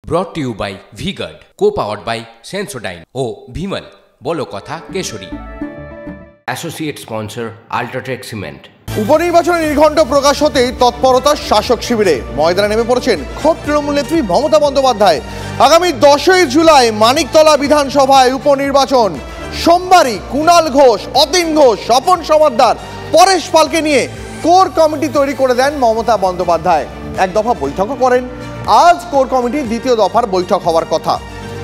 brought to you by V-Guard, co-powered by Sensodyne O Bhimal বলো কথা কেশরী। Associate sponsor UltraTech cement. উপনির্বাচনে নির্ঘণ্ট প্রকাশ হতেই তৎপরতা শাসক শিবিরে ময়দানে নেমে পড়েছেন খোদ তৃণমূল নেত্রী মমতা বন্দ্যোপাধ্যায়। আগামী 10ই জুলাই মানিকতলা বিধানসভায় উপনির্বাচন। সোমবারই কুণাল ঘোষ, অতীন ঘোষ, স্বপন সমাদ্দার, পরেশ পালকে নিয়ে কোর কমিটি তৈরি করে দেন মমতা বন্দ্যোপাধ্যায়। এক দফা বৈঠকও করেন। আজ কোর কমিটির দ্বিতীয় দফার বৈঠক হওয়ার কথা,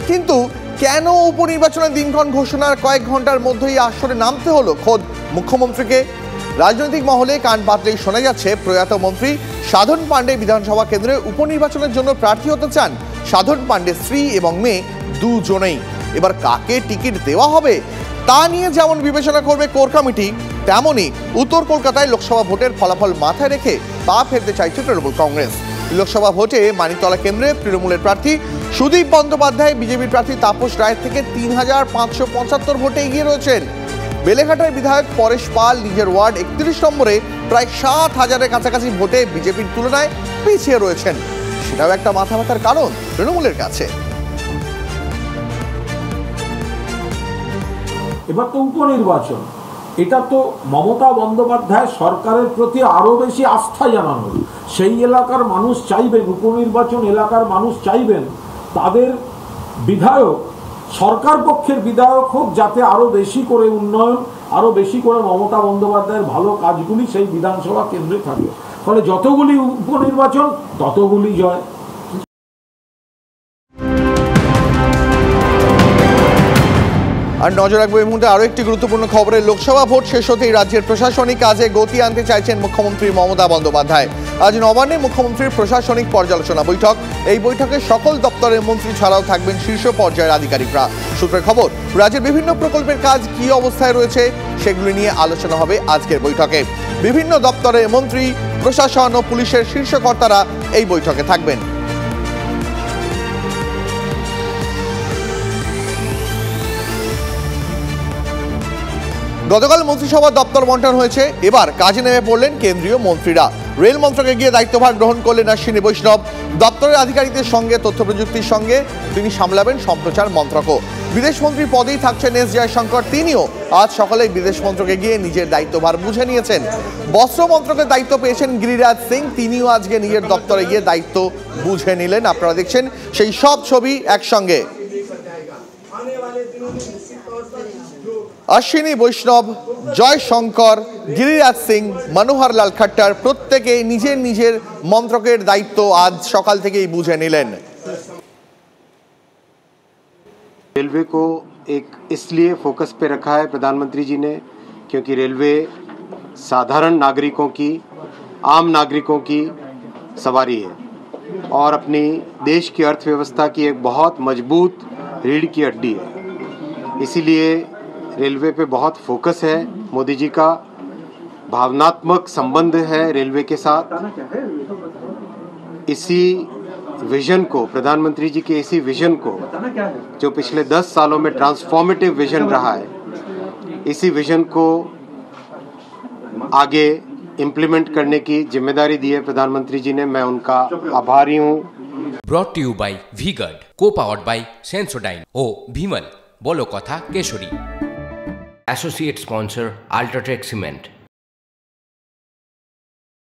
কিন্তু কেন উপনির্বাচনের দিনক্ষণ ঘোষণার কয়েক ঘন্টার মধ্যেই আসরে নামতে হলো খোদ মুখ্যমন্ত্রীকে? রাজনৈতিক মহলে কান পাতলেই শোনা যাচ্ছে প্রয়াত মন্ত্রী সাধন পাণ্ডে বিধানসভা কেন্দ্রে উপনির্বাচনের জন্য প্রার্থী হতে চান। সাধন পাণ্ডের স্ত্রী এবং মেয়ে দুজনেই। এবার কাকে টিকিট দেওয়া হবে তা নিয়ে যেমন বিবেচনা করবে কোর কমিটি, তেমনই উত্তর কলকাতায় লোকসভা ভোটের ফলাফল মাথায় রেখে পা ফেলতে চাইছে তৃণমূল কংগ্রেস। লোকসভা ভোটে মানিকতলা কেন্দ্রে তৃণমূলের প্রার্থী সুদীপ বন্দ্যোপাধ্যায় বিজেপির প্রার্থী তাপস রায়ের থেকে ৩,৫৭৫ ভোটে এগিয়ে রয়েছেন। বেলেঘাটার বিধায়ক পরেশ পাল নিজের ওয়ার্ড ৩১ নম্বরে প্রায় ৭,০০০-এর কাছাকাছি ভোটে বিজেপির তুলনায় পিছিয়ে রয়েছেন। সেটাও একটা মাথা ব্যথার কারণ তৃণমূলের কাছে। এবার তো উপনির্বাচন, এটা তো মমতা বন্দ্যোপাধ্যায় সরকারের প্রতি আরো বেশি আস্থা জানানো। সেই এলাকার মানুষ চাইবেন, উপনির্বাচন এলাকার মানুষ চাইবেন তাদের বিধায়ক সরকার পক্ষের বিধায়ক হোক, যাতে আরো বেশি করে উন্নয়ন, আরো বেশি করে মমতা বন্দ্যোপাধ্যায়ের ভালো কাজগুলি সেই বিধানসভা কেন্দ্রে থাকে। ফলে যতগুলি উপনির্বাচন ততগুলি জয়। আর নজর রাখবো এই মুহূর্তে আরো একটি গুরুত্বপূর্ণ খবরে। লোকসভা ভোট শেষ হতেই রাজ্যের প্রশাসনিক কাজে গতি আনতে চাইছেন মুখ্যমন্ত্রী মমতা বন্দ্যোপাধ্যায়। আজ নবান্নে মুখ্যমন্ত্রীর প্রশাসনিক পর্যালোচনা বৈঠক। এই বৈঠকে সকল দপ্তরের মন্ত্রী ছাড়াও থাকবেন শীর্ষ পর্যায়ের আধিকারিকরা। সূত্রের খবর, রাজ্যের বিভিন্ন প্রকল্পের কাজ কি অবস্থায় রয়েছে সেগুলি নিয়ে আলোচনা হবে আজকের বৈঠকে। বিভিন্ন দপ্তরের মন্ত্রী, প্রশাসন ও পুলিশের শীর্ষ কর্তারা এই বৈঠকে থাকবেন। গতকাল মন্ত্রিসভা দপ্তর বন্টন হয়েছে, এবার কাজে নেমে পড়লেন কেন্দ্রীয় মন্ত্রীরা। রেল মন্ত্রকে গিয়ে দায়িত্বভার গ্রহণ করলেন অশ্বিনী বৈষ্ণব। দপ্তরের আধিকারিকদের সঙ্গে তথ্য প্রযুক্তির সঙ্গে তিনি সামলাবেন সম্প্রচার মন্ত্রকও। বিদেশমন্ত্রী পদেই থাকছেন এস জয়শঙ্কর, তিনিও আজ সকালে বিদেশ মন্ত্রকে গিয়ে নিজের দায়িত্বভার বুঝে নিয়েছেন। বস্ত্র মন্ত্রকের দায়িত্ব পেয়েছেন গিরিরাজ সিং, তিনিও আজকে নিজের দপ্তরে গিয়ে দায়িত্ব বুঝে নিলেন। আপনারা দেখছেন সেই সব ছবি একসঙ্গে। অশ্বিনী বৈষ্ণব, জয়শঙ্কর, গিরিরাজ সিং, মনোহর লাল খট্টার প্রত্যেকে নিজের নিজের মন্ত্রকের দায়িত্ব আজ সকাল থেকেই বুঝে নিলেন। रेलवे को एक इसलिए फोकस पे रखा है प्रधानमंत्री जी ने, क्योंकि रेलवे साधारण नागरिकों की, आम नागरिकों की सवारी है और अपनी देश की अर्थव्यवस्था की एक बहुत मजबूत रीढ़ की हड्डी है। इसीलिए रेलवे पे बहुत फोकस है। मोदी जी का भावनात्मक संबंध है रेलवे के साथ। इसी विजन को, प्रधानमंत्री जी के इसी विजन को, जो पिछले 10 सालों में ट्रांसफॉर्मेटिव विजन रहा है, इसी विजन को आगे इम्प्लीमेंट करने की जिम्मेदारी दी है प्रधानमंत्री जी ने। मैं उनका आभारी हूँ। brought to you by V-Guard, co-powered by Sensodyne O Bhimal বলো কথা কেশরী। Associate sponsor UltraTech cement.